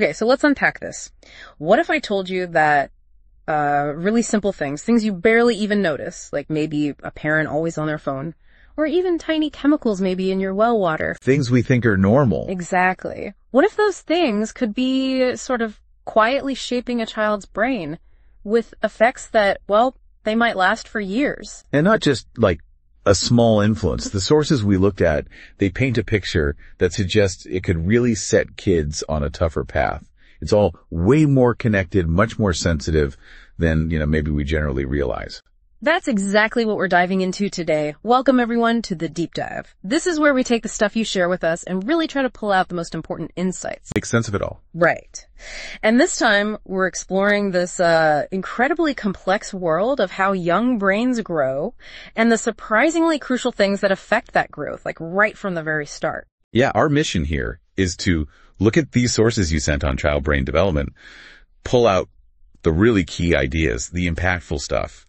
Okay, so let's unpack this. What if I told you that really simple things you barely even notice, like maybe a parent always on their phone, or even tiny chemicals maybe in your well water. Things we think are normal. Exactly. What if those things could be sort of quietly shaping a child's brain with effects that, well, they might last for years? And not just like a small influence. The sources we looked at, they paint a picture that suggests it could really set kids on a tougher path. It's all way more connected, much more sensitive than, maybe we generally realize. That's exactly what we're diving into today. Welcome everyone to the Deep Dive. This is where we take the stuff you share with us and really try to pull out the most important insights. Make sense of it all. Right. And this time we're exploring this incredibly complex world of how young brains grow and the surprisingly crucial things that affect that growth, like right from the very start. Yeah, our mission here is to look at these sources you sent on child brain development, pull out the really key ideas, the impactful stuff,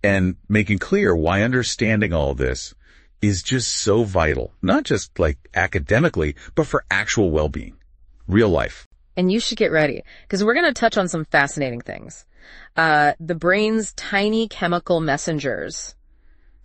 and making clear why understanding all this is just so vital, not just like academically, but for actual well-being, real life. And you should get ready, because we're going to touch on some fascinating things. The brain's tiny chemical messengers.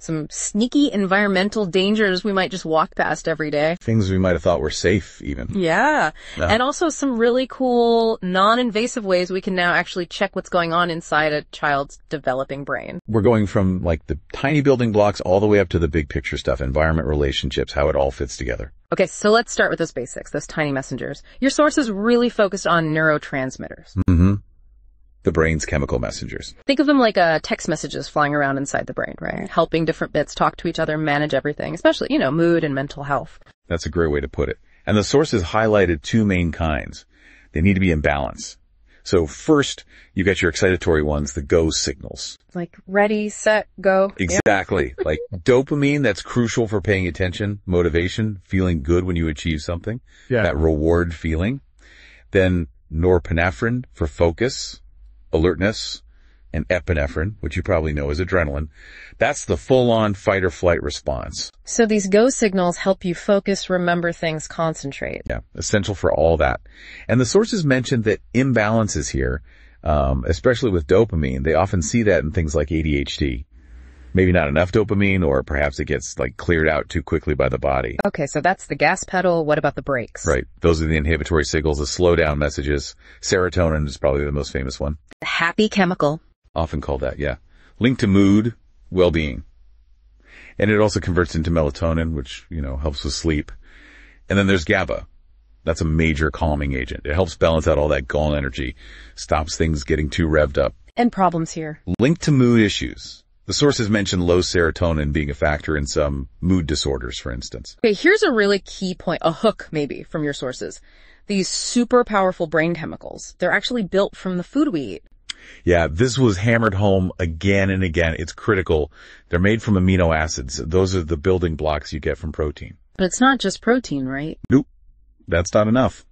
Some sneaky environmental dangers we might just walk past every day. Things we might have thought were safe, even. Yeah. And also some really cool, non-invasive ways we can now actually check what's going on inside a child's developing brain. We're going from like the tiny building blocks all the way up to the big picture stuff, environment, relationships, how it all fits together. Okay, so let's start with those basics, those tiny messengers. Your source is really focused on neurotransmitters. Mm-hmm. The brain's chemical messengers. Think of them like text messages flying around inside the brain, right? Helping different bits talk to each other, manage everything, especially, mood and mental health. That's a great way to put it. And the sources highlighted two main kinds. They need to be in balance. So first, you got your excitatory ones, the go signals. Like ready, set, go. Exactly. Yep. Like dopamine, that's crucial for paying attention, motivation, feeling good when you achieve something. Yeah. That reward feeling. Then norepinephrine for focus, alertness, and epinephrine, which you probably know is adrenaline. That's the full-on fight or flight response. So these go signals help you focus, remember things, concentrate. Yeah, essential for all that. And the sources mentioned that imbalances here, especially with dopamine, they often see that in things like ADHD. Maybe not enough dopamine, or perhaps it gets like cleared out too quickly by the body. Okay, so that's the gas pedal. What about the brakes? Right. Those are the inhibitory signals, the slow down messages. Serotonin is probably the most famous one. The happy chemical. Often called that, yeah. Linked to mood, well-being. And it also converts into melatonin, which, helps with sleep. And then there's GABA. That's a major calming agent. It helps balance out all that gall energy, stops things getting too revved up. And problems here. Linked to mood issues. The sources mention low serotonin being a factor in some mood disorders, for instance. Okay, here's a really key point, a hook maybe from your sources. These super powerful brain chemicals, they're actually built from the food we eat. Yeah, this was hammered home again and again. It's critical. They're made from amino acids. Those are the building blocks you get from protein. But it's not just protein, right? Nope. That's not enough.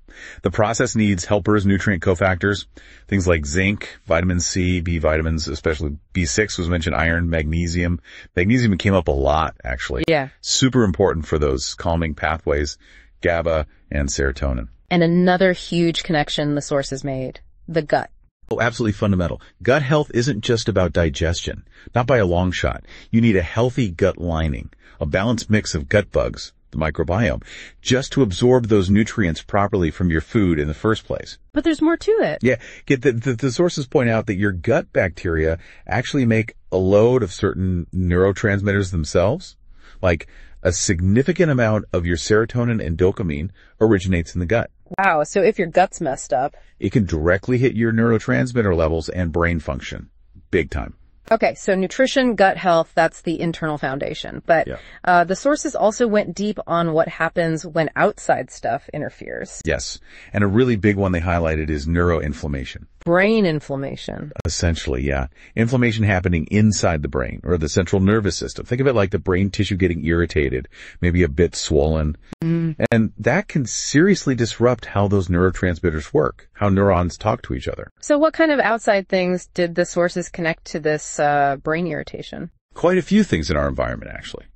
The process needs helpers, nutrient cofactors, things like zinc, vitamin C, B vitamins, especially B6 was mentioned, iron, magnesium. Magnesium came up a lot, actually. Yeah. Super important for those calming pathways, GABA and serotonin. And another huge connection the sources made, the gut. Oh, absolutely fundamental. Gut health isn't just about digestion, not by a long shot. You need a healthy gut lining, a balanced mix of gut bugs, the microbiome, just to absorb those nutrients properly from your food in the first place. But there's more to it. Yeah, the sources point out that your gut bacteria actually make a load of certain neurotransmitters themselves. Like a significant amount of your serotonin and dopamine originates in the gut. Wow, so if your gut's messed up, it can directly hit your neurotransmitter levels and brain function. Big time. Okay, so nutrition, gut health, that's the internal foundation. But the sources also went deep on what happens when outside stuff interferes. Yes, and a really big one they highlighted is neuroinflammation. Brain inflammation. Essentially, yeah. Inflammation happening inside the brain or the central nervous system. Think of it like the brain tissue getting irritated, maybe a bit swollen. And that can seriously disrupt how those neurotransmitters work, how neurons talk to each other. So what kind of outside things did the sources connect to this brain irritation? Quite a few things in our environment, actually.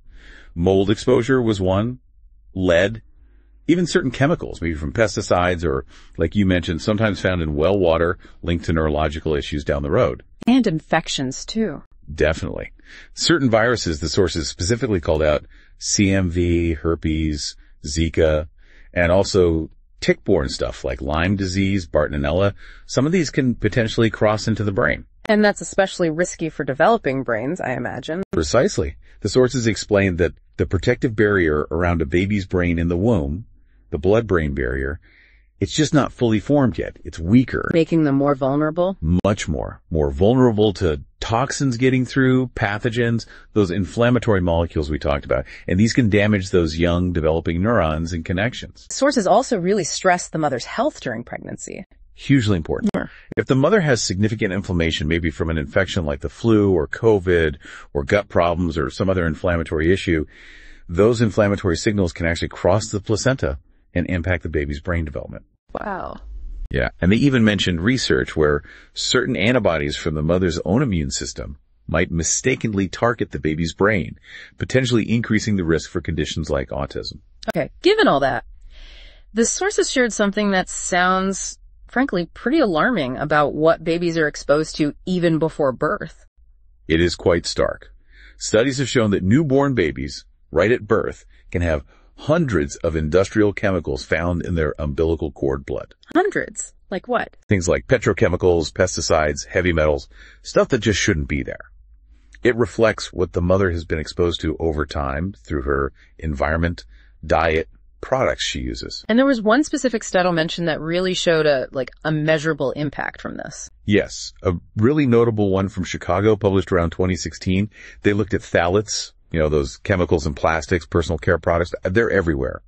Mold exposure was one. Lead. Even certain chemicals, maybe from pesticides or, like you mentioned, sometimes found in well water linked to neurological issues down the road. And infections, too. Definitely. Certain viruses, the sources specifically called out CMV, herpes, Zika, and also tick-borne stuff like Lyme disease, Bartonella. Some of these can potentially cross into the brain. And that's especially risky for developing brains, I imagine. Precisely. The sources explained that the protective barrier around a baby's brain in the womb, the blood-brain barrier, it's just not fully formed yet. It's weaker. Making them more vulnerable? Much more. More vulnerable to toxins getting through, pathogens, those inflammatory molecules we talked about. And these can damage those young developing neurons and connections. Sources also really stress the mother's health during pregnancy. Hugely important. Sure. If the mother has significant inflammation, maybe from an infection like the flu or COVID or gut problems or some other inflammatory issue, those inflammatory signals can actually cross the placenta and impact the baby's brain development. Wow. Yeah. And they even mentioned research where certain antibodies from the mother's own immune system might mistakenly target the baby's brain, potentially increasing the risk for conditions like autism. Okay. Given all that, the sources shared something that sounds, frankly, pretty alarming about what babies are exposed to even before birth. It is quite stark. Studies have shown that newborn babies, right at birth, can have hundreds of industrial chemicals found in their umbilical cord blood. Hundreds? Like what? Things like petrochemicals, pesticides, heavy metals, stuff that just shouldn't be there. It reflects what the mother has been exposed to over time through her environment, diet, products she uses. And there was one specific study mentioned that really showed a measurable impact from this. Yes, a really notable one from Chicago published around 2016. They looked at phthalates, those chemicals in plastics, personal care products. They're everywhere.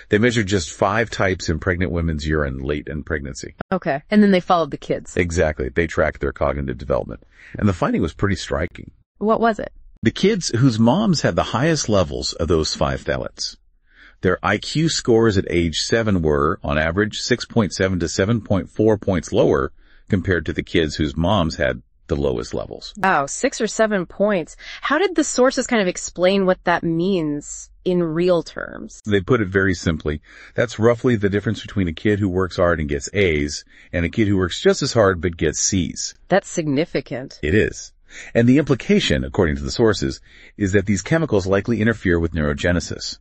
They measured just 5 types in pregnant women's urine late in pregnancy. Okay. And then they followed the kids. Exactly. They tracked their cognitive development. And the finding was pretty striking. What was it? The kids whose moms had the highest levels of those 5 phthalates, their IQ scores at age 7 were, on average, 6.7 to 7.4 points lower compared to the kids whose moms had the lowest levels. Wow, 6 or 7 points. How did the sources kind of explain what that means in real terms? They put it very simply. That's roughly the difference between a kid who works hard and gets A's and a kid who works just as hard but gets C's. That's significant. It is. And the implication, according to the sources, is that these chemicals likely interfere with neurogenesis.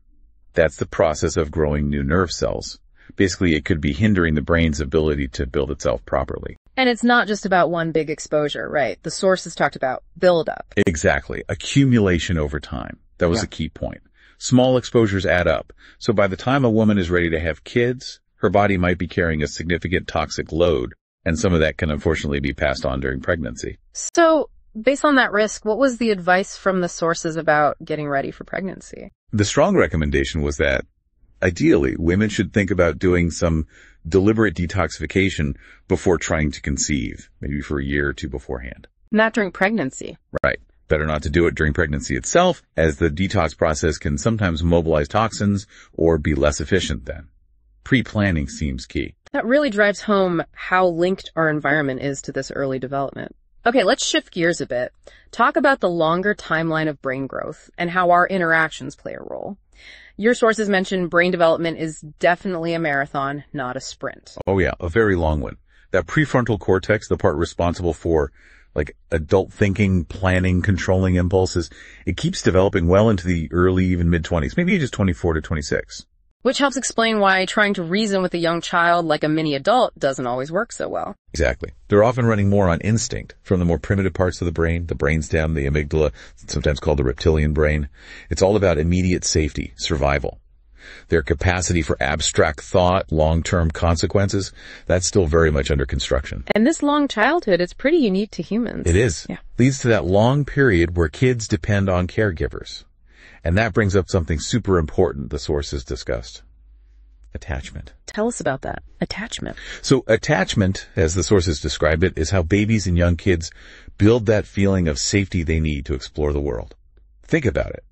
That's the process of growing new nerve cells. Basically, it could be hindering the brain's ability to build itself properly. And it's not just about one big exposure, right? The sources talked about buildup. Exactly. Accumulation over time. That was a key point. Small exposures add up. So by the time a woman is ready to have kids, her body might be carrying a significant toxic load. And some of that can unfortunately be passed on during pregnancy. So, based on that risk, what was the advice from the sources about getting ready for pregnancy? The strong recommendation was that, ideally, women should think about doing some deliberate detoxification before trying to conceive, maybe for a year or 2 beforehand. Not during pregnancy. Right. Better not to do it during pregnancy itself, as the detox process can sometimes mobilize toxins or be less efficient then. Pre-planning seems key. That really drives home how linked our environment is to this early development. Okay, let's shift gears a bit. Talk about the longer timeline of brain growth and how our interactions play a role. Your sources mentioned brain development is definitely a marathon, not a sprint. Oh yeah, a very long one. That prefrontal cortex, the part responsible for adult thinking, planning, controlling impulses, it keeps developing well into the early, even mid-20s, maybe ages 24 to 26. Which helps explain why trying to reason with a young child like a mini adult doesn't always work so well. Exactly. They're often running more on instinct from the more primitive parts of the brainstem, the amygdala, sometimes called the reptilian brain. It's all about immediate safety, survival. Their capacity for abstract thought, long-term consequences, that's still very much under construction. And this long childhood is pretty unique to humans. It is. Yeah. Leads to that long period where kids depend on caregivers. And that brings up something super important the sources discussed. Attachment. Tell us about that. Attachment. So attachment, as the sources describe it, is how babies and young kids build that feeling of safety they need to explore the world. Think about it.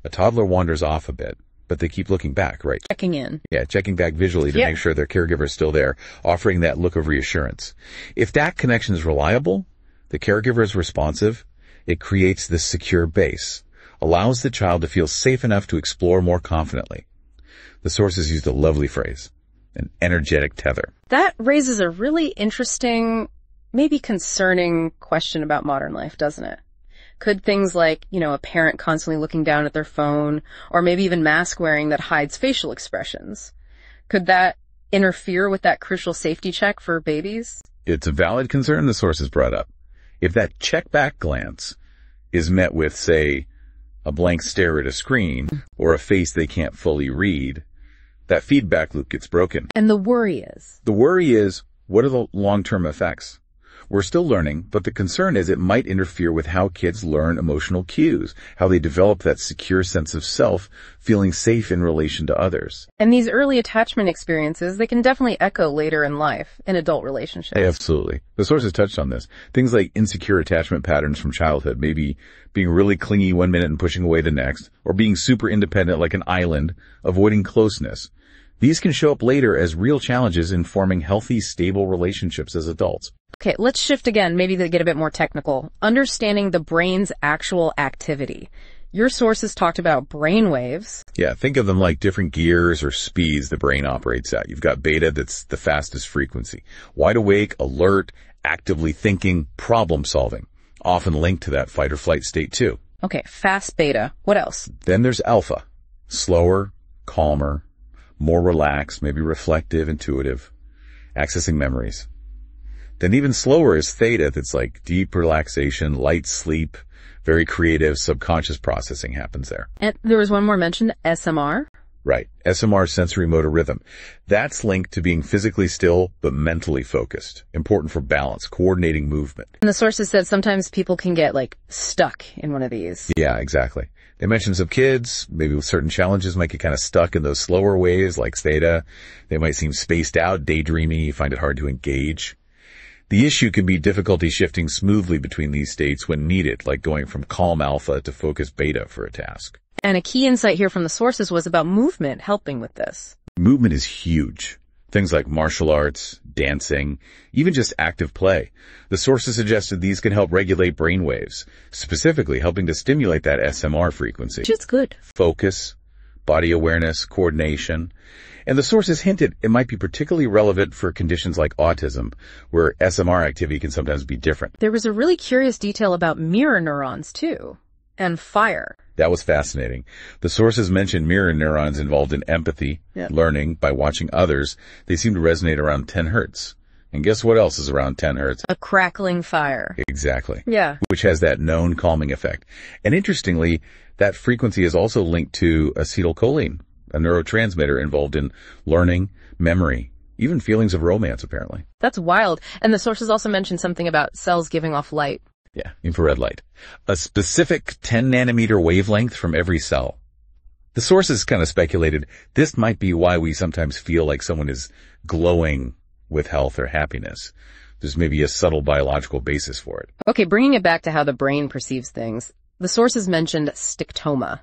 A toddler wanders off a bit, but they keep looking back, right? Checking in. Yeah, checking back visually to make sure their caregiver is still there, offering that look of reassurance. If that connection is reliable, the caregiver is responsive, it creates this secure base, allows the child to feel safe enough to explore more confidently. The sources used a lovely phrase, an energetic tether. That raises a really interesting, maybe concerning question about modern life, doesn't it? Could things like, a parent constantly looking down at their phone, or maybe even mask wearing that hides facial expressions, could that interfere with that crucial safety check for babies? It's a valid concern the sources brought up. If that check-back glance is met with, say, a blank stare at a screen, or a face they can't fully read, that feedback loop gets broken. And the worry is, what are the long-term effects? We're still learning, but the concern is it might interfere with how kids learn emotional cues, how they develop that secure sense of self, feeling safe in relation to others. And these early attachment experiences, they can definitely echo later in life, in adult relationships. Absolutely. The sources touched on this. Things like insecure attachment patterns from childhood, maybe being really clingy one minute and pushing away the next, or being super independent like an island, avoiding closeness. These can show up later as real challenges in forming healthy, stable relationships as adults. Okay, let's shift again, maybe to get a bit more technical. Understanding the brain's actual activity. Your sources talked about brain waves. Yeah, think of them like different gears or speeds the brain operates at. You've got beta, that's the fastest frequency. Wide awake, alert, actively thinking, problem solving. Often linked to that fight or flight state too. Okay, fast beta. What else? Then there's alpha. Slower, calmer, more relaxed, maybe reflective, intuitive, accessing memories. Then even slower is theta, that's like deep relaxation, light sleep, very creative, subconscious processing happens there. And there was one more mentioned, SMR. Right. SMR, sensory motor rhythm. That's linked to being physically still, but mentally focused. Important for balance, coordinating movement. And the sources said sometimes people can get stuck in one of these. Yeah, exactly. They mentioned some kids, maybe with certain challenges, might get kind of stuck in those slower ways like theta. They might seem spaced out, daydreamy, find it hard to engage. The issue can be difficulty shifting smoothly between these states when needed, like going from calm alpha to focus beta for a task. And a key insight here from the sources was about movement helping with this. Movement is huge. Things like martial arts, dancing, even just active play. The sources suggested these can help regulate brain waves, specifically helping to stimulate that SMR frequency. Which is good. Focus, body awareness, coordination. And the sources hinted it might be particularly relevant for conditions like autism, where SMR activity can sometimes be different. There was a really curious detail about mirror neurons, too, and fire. That was fascinating. The sources mentioned mirror neurons involved in empathy, learning by watching others. They seem to resonate around 10 hertz. And guess what else is around 10 hertz? A crackling fire. Exactly. Yeah. Which has that known calming effect. And interestingly, that frequency is also linked to acetylcholine, a neurotransmitter involved in learning, memory, even feelings of romance, apparently. That's wild. And the sources also mentioned something about cells giving off light. Yeah, infrared light. A specific 10 nanometer wavelength from every cell. The sources kind of speculated this might be why we sometimes feel like someone is glowing with health or happiness. There's maybe a subtle biological basis for it. Okay, bringing it back to how the brain perceives things, the sources mentioned stigtoma,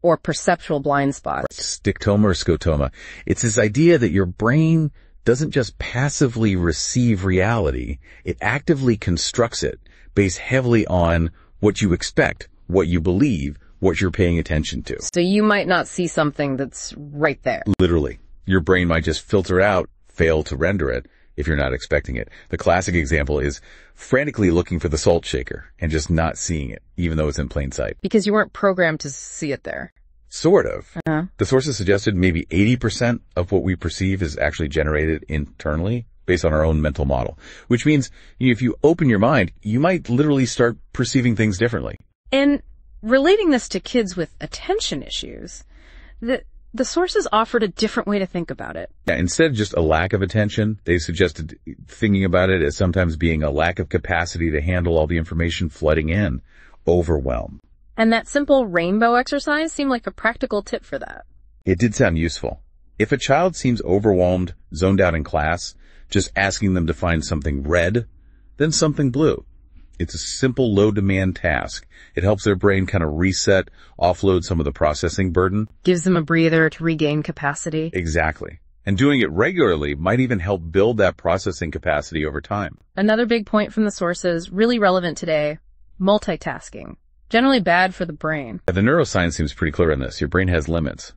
or perceptual blind spots. Stigtoma or scotoma. It's this idea that your brain doesn't just passively receive reality, it actively constructs it based heavily on what you expect, what you believe, what you're paying attention to. So you might not see something that's right there. Literally. Your brain might just filter it out, fail to render it if you're not expecting it. The classic example is frantically looking for the salt shaker and just not seeing it, even though it's in plain sight. Because you weren't programmed to see it there. Sort of. Uh-huh. The sources suggested maybe 80% of what we perceive is actually generated internally based on our own mental model, which means if you open your mind, you might literally start perceiving things differently. And relating this to kids with attention issues, the sources offered a different way to think about it. Yeah, instead of just a lack of attention, they suggested thinking about it as sometimes being a lack of capacity to handle all the information flooding in, overwhelm. And that simple rainbow exercise seemed like a practical tip for that. It did sound useful. If a child seems overwhelmed, zoned out in class, just asking them to find something red, then something blue. It's a simple, low-demand task. It helps their brain kind of reset, offload some of the processing burden. Gives them a breather to regain capacity. Exactly. And doing it regularly might even help build that processing capacity over time. Another big point from the sources, really relevant today, multitasking. Generally bad for the brain. The neuroscience seems pretty clear on this. Your brain has limits.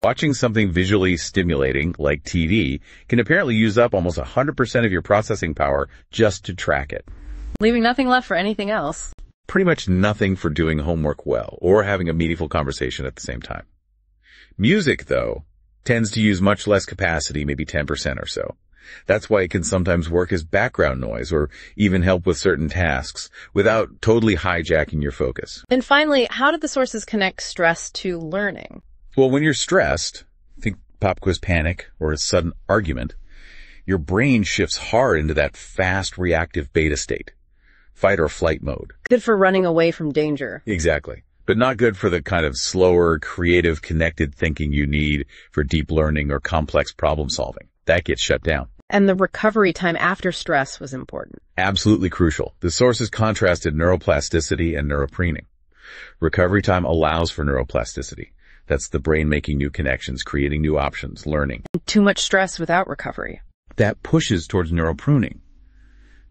Watching something visually stimulating, like TV, can apparently use up almost 100% of your processing power just to track it. Leaving nothing left for anything else. Pretty much nothing for doing homework well or having a meaningful conversation at the same time. Music, though, tends to use much less capacity, maybe 10% or so. That's why it can sometimes work as background noise or even help with certain tasks without totally hijacking your focus. And finally, how did the sources connect stress to learning? Well, when you're stressed, think pop quiz panic or a sudden argument, your brain shifts hard into that fast reactive beta state, fight or flight mode. Good for running away from danger. Exactly. But not good for the kind of slower, creative, connected thinking you need for deep learning or complex problem solving. That gets shut down. And the recovery time after stress was important. Absolutely crucial. The sources contrasted neuroplasticity and neuropreening. Recovery time allows for neuroplasticity. That's the brain making new connections, creating new options, learning. Too much stress without recovery. That pushes towards neuropruning.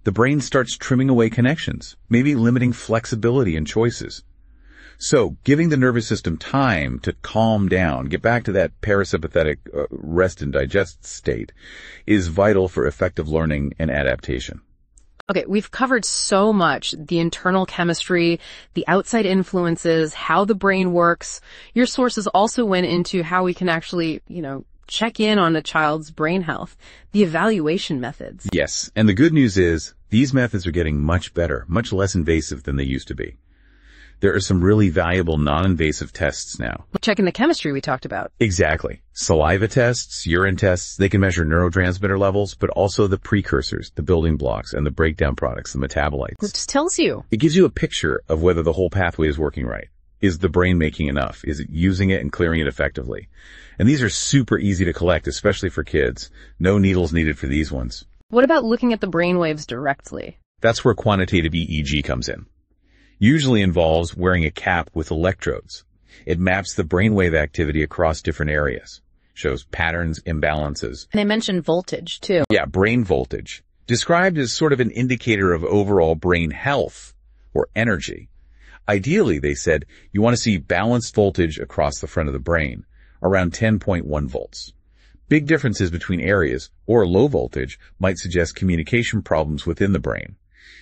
The brain starts trimming away connections, maybe limiting flexibility and choices. So, giving the nervous system time to calm down, get back to that parasympathetic rest and digest state, is vital for effective learning and adaptation. Okay, we've covered so much. The internal chemistry, the outside influences, how the brain works. Your sources also went into how we can actually, check in on a child's brain health, the evaluation methods. Yes, and the good news is these methods are getting much better, much less invasive than they used to be. There are some really valuable non-invasive tests now. Checking the chemistry we talked about. Exactly. Saliva tests, urine tests, they can measure neurotransmitter levels, but also the precursors, the building blocks, and the breakdown products, the metabolites. It just tells you. It gives you a picture of whether the whole pathway is working right. Is the brain making enough? Is it using it and clearing it effectively? And these are super easy to collect, especially for kids. No needles needed for these ones. What about looking at the brain waves directly? That's where quantitative EEG comes in. Usually involves wearing a cap with electrodes. It maps the brainwave activity across different areas, shows patterns, imbalances. And they mentioned voltage, too. Yeah, brain voltage, described as sort of an indicator of overall brain health or energy. Ideally, they said, you want to see balanced voltage across the front of the brain, around 10.1 volts. Big differences between areas, or low voltage, might suggest communication problems within the brain.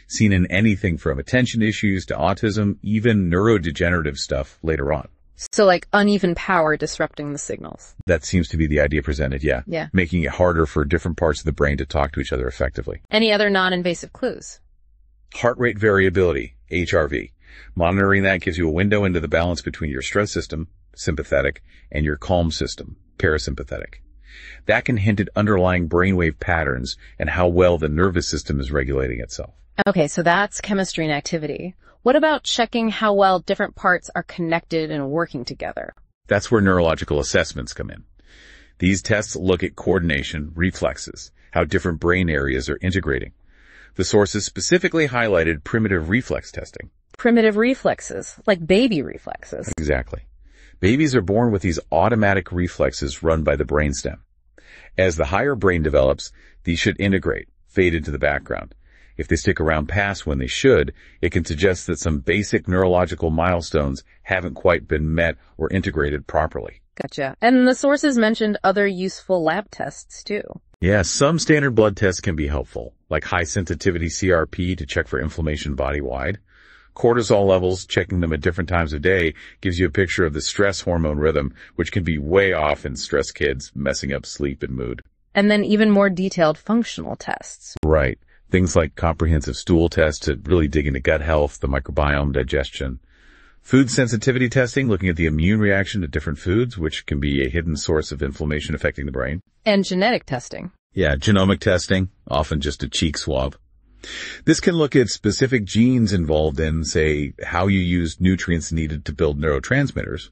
Seen in anything from attention issues to autism, even neurodegenerative stuff later on. So like uneven power disrupting the signals. That seems to be the idea presented, yeah. Yeah. Making it harder for different parts of the brain to talk to each other effectively. Any other non-invasive clues? Heart rate variability, HRV. Monitoring that gives you a window into the balance between your stress system, sympathetic, and your calm system, parasympathetic. That can hint at underlying brainwave patterns and how well the nervous system is regulating itself. Okay, so that's chemistry and activity. What about checking how well different parts are connected and working together? That's where neurological assessments come in. These tests look at coordination, reflexes, how different brain areas are integrating. The sources specifically highlighted primitive reflex testing. Primitive reflexes, like baby reflexes. Exactly. Babies are born with these automatic reflexes run by the brainstem. As the higher brain develops, these should integrate, fade into the background. If they stick around past when they should, it can suggest that some basic neurological milestones haven't quite been met or integrated properly. Gotcha. And the sources mentioned other useful lab tests, too. Yeah, some standard blood tests can be helpful, like high-sensitivity CRP to check for inflammation body-wide. Cortisol levels, checking them at different times of day, gives you a picture of the stress hormone rhythm, which can be way off in stressed kids, messing up sleep and mood. And then even more detailed functional tests. Right. Things like comprehensive stool tests to really dig into gut health, the microbiome, digestion. Food sensitivity testing, looking at the immune reaction to different foods, which can be a hidden source of inflammation affecting the brain. And genetic testing. Yeah, genomic testing, often just a cheek swab. This can look at specific genes involved in, say, how you use nutrients needed to build neurotransmitters,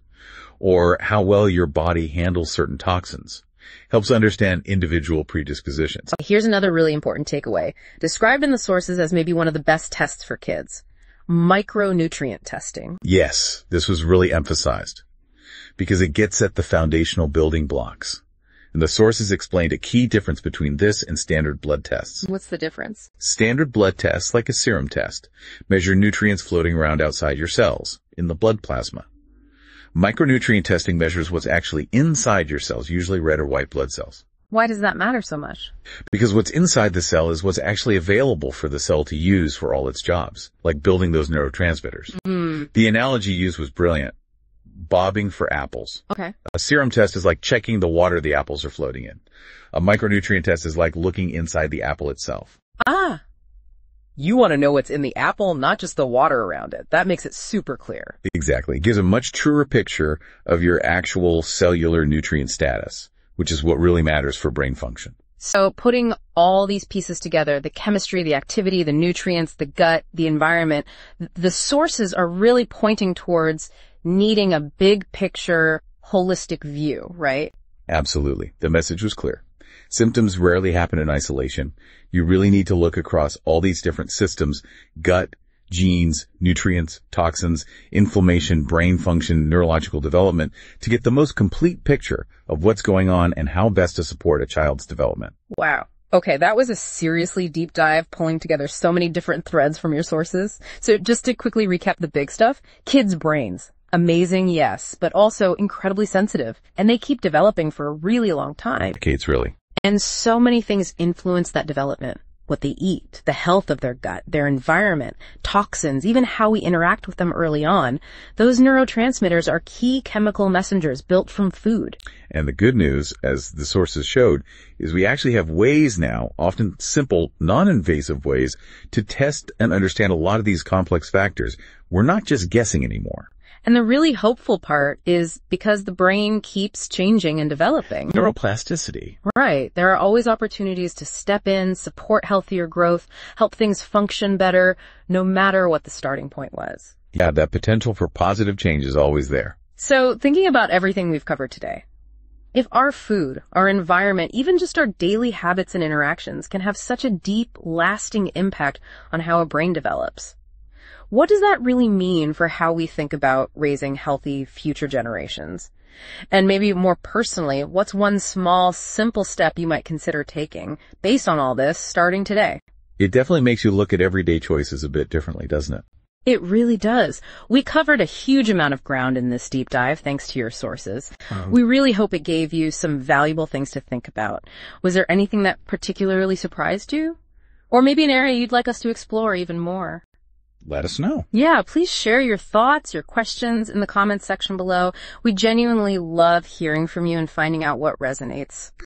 or how well your body handles certain toxins. Helps understand individual predispositions. Here's another really important takeaway, described in the sources as maybe one of the best tests for kids. Micronutrient testing. Yes, this was really emphasized because it gets at the foundational building blocks. And the sources explained a key difference between this and standard blood tests. What's the difference? Standard blood tests, like a serum test, measure nutrients floating around outside your cells, in the blood plasma. Micronutrient testing measures what's actually inside your cells, usually red or white blood cells. Why does that matter so much? Because what's inside the cell is what's actually available for the cell to use for all its jobs, like building those neurotransmitters. The analogy used was brilliant. Bobbing for apples. Okay. A serum test is like checking the water the apples are floating in. A micronutrient test is like looking inside the apple itself. Ah. You want to know what's in the apple, not just the water around it. That makes it super clear. Exactly. It gives a much truer picture of your actual cellular nutrient status, which is what really matters for brain function. So putting all these pieces together, the chemistry, the activity, the nutrients, the gut, the environment, the sources are really pointing towards needing a big picture, holistic view, right? Absolutely. The message was clear. Symptoms rarely happen in isolation. You really need to look across all these different systems: gut, genes, nutrients, toxins, inflammation, brain function, neurological development, to get the most complete picture of what's going on and how best to support a child's development. Wow. Okay, that was a seriously deep dive, pulling together so many different threads from your sources. So just to quickly recap the big stuff: kids' brains. Amazing, yes, but also incredibly sensitive, and they keep developing for a really long time. Decades, really. And so many things influence that development. What they eat, the health of their gut, their environment, toxins, even how we interact with them early on. Those neurotransmitters are key chemical messengers built from food. And the good news, as the sources showed, is we actually have ways now, often simple, non-invasive ways, to test and understand a lot of these complex factors. We're not just guessing anymore. And the really hopeful part is because the brain keeps changing and developing. Neuroplasticity. Right. There are always opportunities to step in, support healthier growth, help things function better, no matter what the starting point was. Yeah, that potential for positive change is always there. So thinking about everything we've covered today, if our food, our environment, even just our daily habits and interactions can have such a deep, lasting impact on how a brain develops, what does that really mean for how we think about raising healthy future generations? And maybe more personally, what's one small, simple step you might consider taking based on all this starting today? It definitely makes you look at everyday choices a bit differently, doesn't it? It really does. We covered a huge amount of ground in this deep dive thanks to your sources. We really hope it gave you some valuable things to think about. Was there anything that particularly surprised you? Or maybe an area you'd like us to explore even more? Let us know. Yeah, please share your thoughts, your questions in the comments section below. We genuinely love hearing from you and finding out what resonates.